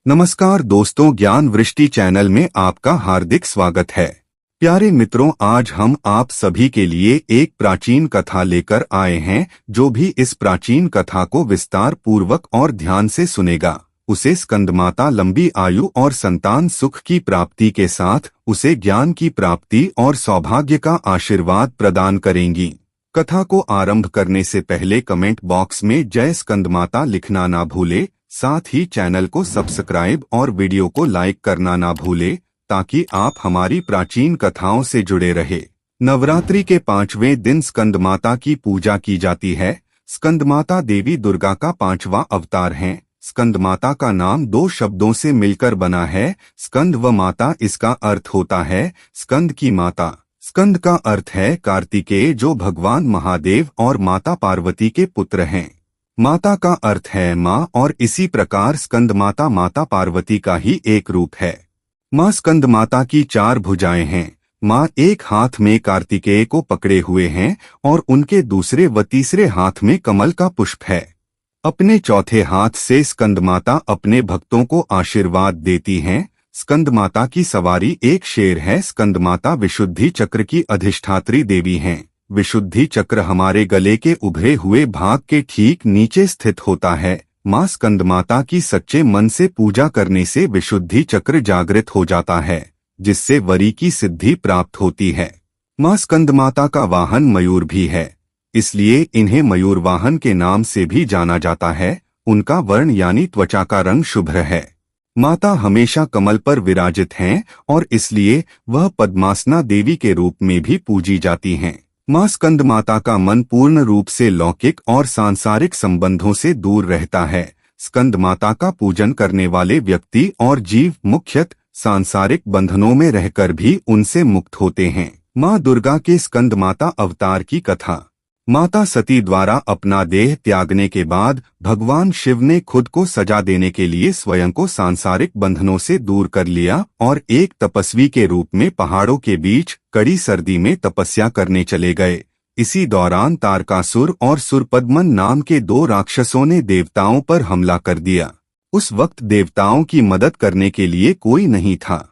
नमस्कार दोस्तों, ज्ञान वृष्टि चैनल में आपका हार्दिक स्वागत है। प्यारे मित्रों, आज हम आप सभी के लिए एक प्राचीन कथा लेकर आए हैं। जो भी इस प्राचीन कथा को विस्तार पूर्वक और ध्यान से सुनेगा उसे स्कंदमाता लंबी आयु और संतान सुख की प्राप्ति के साथ उसे ज्ञान की प्राप्ति और सौभाग्य का आशीर्वाद प्रदान करेंगी। कथा को आरंभ करने से पहले कमेंट बॉक्स में जय स्कंदमाता लिखना ना भूले। साथ ही चैनल को सब्सक्राइब और वीडियो को लाइक करना ना भूले ताकि आप हमारी प्राचीन कथाओं से जुड़े रहे। नवरात्रि के 5वें दिन स्कंदमाता की पूजा की जाती है। स्कंदमाता देवी दुर्गा का 5वां अवतार है। स्कंदमाता का नाम 2 शब्दों से मिलकर बना है, स्कंद व माता। इसका अर्थ होता है स्कंद की माता। स्कंद का अर्थ है कार्तिकेय, जो भगवान महादेव और माता पार्वती के पुत्र हैं। माता का अर्थ है माँ, और इसी प्रकार स्कंदमाता माता पार्वती का ही एक रूप है। माँ स्कंदमाता की 4 भुजाएं हैं। माँ एक हाथ में कार्तिकेय को पकड़े हुए हैं और उनके दूसरे व तीसरे हाथ में कमल का पुष्प है। अपने चौथे हाथ से स्कंदमाता अपने भक्तों को आशीर्वाद देती हैं। स्कंदमाता की सवारी एक शेर है। स्कंदमाता विशुद्धि चक्र की अधिष्ठात्री देवी हैं। विशुद्धि चक्र हमारे गले के उभरे हुए भाग के ठीक नीचे स्थित होता है। माँ स्कंदमाता की सच्चे मन से पूजा करने से विशुद्धि चक्र जागृत हो जाता है, जिससे वरी की सिद्धि प्राप्त होती है। माँ स्कंदमाता का वाहन मयूर भी है, इसलिए इन्हें मयूर वाहन के नाम से भी जाना जाता है। उनका वर्ण यानी त्वचा का रंग शुभ्र है। माता हमेशा कमल पर विराजित हैं और इसलिए वह पद्मासना देवी के रूप में भी पूजी जाती हैं। माँ स्कंदमाता का मन पूर्ण रूप से लौकिक और सांसारिक संबंधों से दूर रहता है। स्कंदमाता का पूजन करने वाले व्यक्ति और जीव मुख्यतः सांसारिक बंधनों में रहकर भी उनसे मुक्त होते हैं। माँ दुर्गा के स्कंदमाता अवतार की कथा। माता सती द्वारा अपना देह त्यागने के बाद भगवान शिव ने खुद को सजा देने के लिए स्वयं को सांसारिक बंधनों से दूर कर लिया और एक तपस्वी के रूप में पहाड़ों के बीच कड़ी सर्दी में तपस्या करने चले गए। इसी दौरान तारकासुर और सुरपद्मन नाम के 2 राक्षसों ने देवताओं पर हमला कर दिया। उस वक्त देवताओं की मदद करने के लिए कोई नहीं था।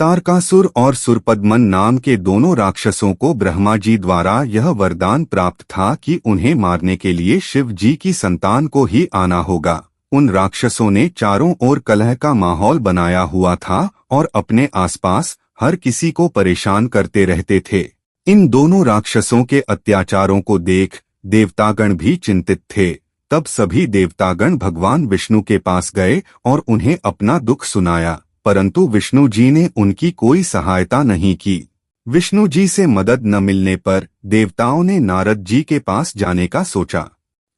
तारकासुर और सुरपद्मन नाम के दोनों राक्षसों को ब्रह्मा जी द्वारा यह वरदान प्राप्त था कि उन्हें मारने के लिए शिव जी की संतान को ही आना होगा। उन राक्षसों ने चारों ओर कलह का माहौल बनाया हुआ था और अपने आसपास हर किसी को परेशान करते रहते थे। इन दोनों राक्षसों के अत्याचारों को देख देवतागण भी चिंतित थे। तब सभी देवतागण भगवान विष्णु के पास गए और उन्हें अपना दुख सुनाया, परंतु विष्णु जी ने उनकी कोई सहायता नहीं की। विष्णु जी से मदद न मिलने पर देवताओं ने नारद जी के पास जाने का सोचा।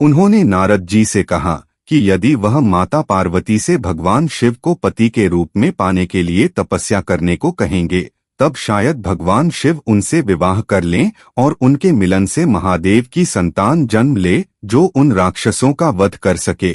उन्होंने नारद जी से कहा कि यदि वह माता पार्वती से भगवान शिव को पति के रूप में पाने के लिए तपस्या करने को कहेंगे, तब शायद भगवान शिव उनसे विवाह कर लें और उनके मिलन से महादेव की संतान जन्म ले, जो उन राक्षसों का वध कर सके।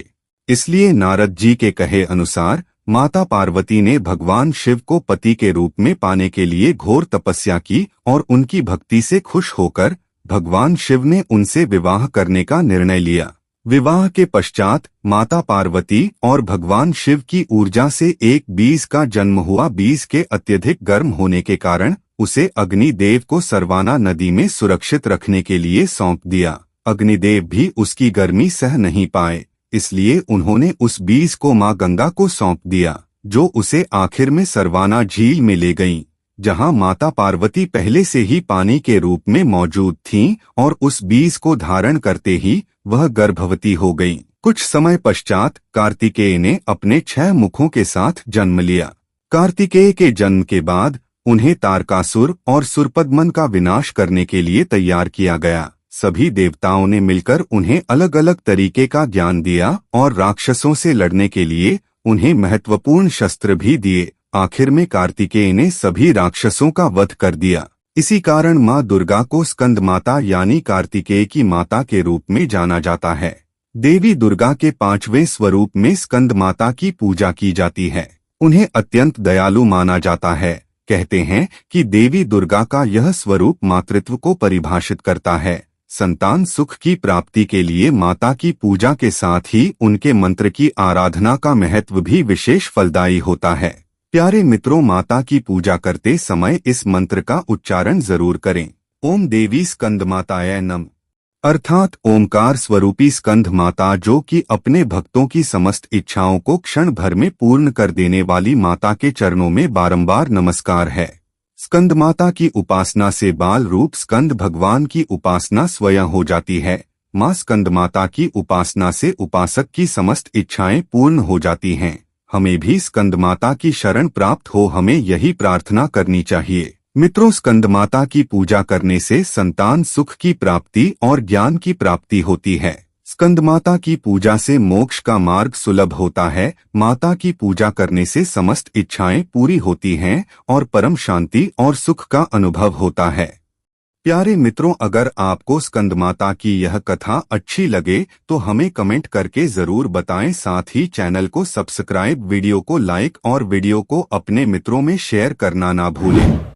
इसलिए नारद जी के कहे अनुसार माता पार्वती ने भगवान शिव को पति के रूप में पाने के लिए घोर तपस्या की और उनकी भक्ति से खुश होकर भगवान शिव ने उनसे विवाह करने का निर्णय लिया। विवाह के पश्चात माता पार्वती और भगवान शिव की ऊर्जा से एक बीज का जन्म हुआ। बीज के अत्यधिक गर्म होने के कारण उसे अग्निदेव को सरवाना नदी में सुरक्षित रखने के लिए सौंप दिया। अग्निदेव भी उसकी गर्मी सह नहीं पाए, इसलिए उन्होंने उस बीज को मां गंगा को सौंप दिया, जो उसे आखिर में सरवाना झील में ले गईं, जहां माता पार्वती पहले से ही पानी के रूप में मौजूद थीं और उस बीज को धारण करते ही वह गर्भवती हो गईं। कुछ समय पश्चात कार्तिकेय ने अपने 6 मुखों के साथ जन्म लिया। कार्तिकेय के जन्म के बाद उन्हें तारकासुर और सुरपद्मन का विनाश करने के लिए तैयार किया गया। सभी देवताओं ने मिलकर उन्हें अलग अलग तरीके का ज्ञान दिया और राक्षसों से लड़ने के लिए उन्हें महत्वपूर्ण शस्त्र भी दिए। आखिर में कार्तिकेय ने सभी राक्षसों का वध कर दिया। इसी कारण माँ दुर्गा को स्कंदमाता यानी कार्तिकेय की माता के रूप में जाना जाता है। देवी दुर्गा के 5वें स्वरूप में स्कंदमाता की पूजा की जाती है। उन्हें अत्यंत दयालु माना जाता है। कहते हैं कि देवी दुर्गा का यह स्वरूप मातृत्व को परिभाषित करता है। संतान सुख की प्राप्ति के लिए माता की पूजा के साथ ही उनके मंत्र की आराधना का महत्व भी विशेष फलदायी होता है। प्यारे मित्रों, माता की पूजा करते समय इस मंत्र का उच्चारण जरूर करें। ओम देवी स्कंदमाताय नमः, अर्थात ओमकार स्वरूपी स्कंद माता, जो कि अपने भक्तों की समस्त इच्छाओं को क्षण भर में पूर्ण कर देने वाली माता के चरणों में बारंबार नमस्कार है। स्कंद माता की उपासना से बाल रूप स्कंद भगवान की उपासना स्वयं हो जाती है। मां स्कंद माता की उपासना से उपासक की समस्त इच्छाएं पूर्ण हो जाती हैं। हमें भी स्कंद माता की शरण प्राप्त हो, हमें यही प्रार्थना करनी चाहिए। मित्रों, स्कंद माता की पूजा करने से संतान सुख की प्राप्ति और ज्ञान की प्राप्ति होती है। स्कंद माता की पूजा से मोक्ष का मार्ग सुलभ होता है। माता की पूजा करने से समस्त इच्छाएं पूरी होती हैं और परम शांति और सुख का अनुभव होता है। प्यारे मित्रों, अगर आपको स्कंद माता की यह कथा अच्छी लगे तो हमें कमेंट करके जरूर बताएं। साथ ही चैनल को सब्सक्राइब, वीडियो को लाइक और वीडियो को अपने मित्रों में शेयर करना ना भूलें।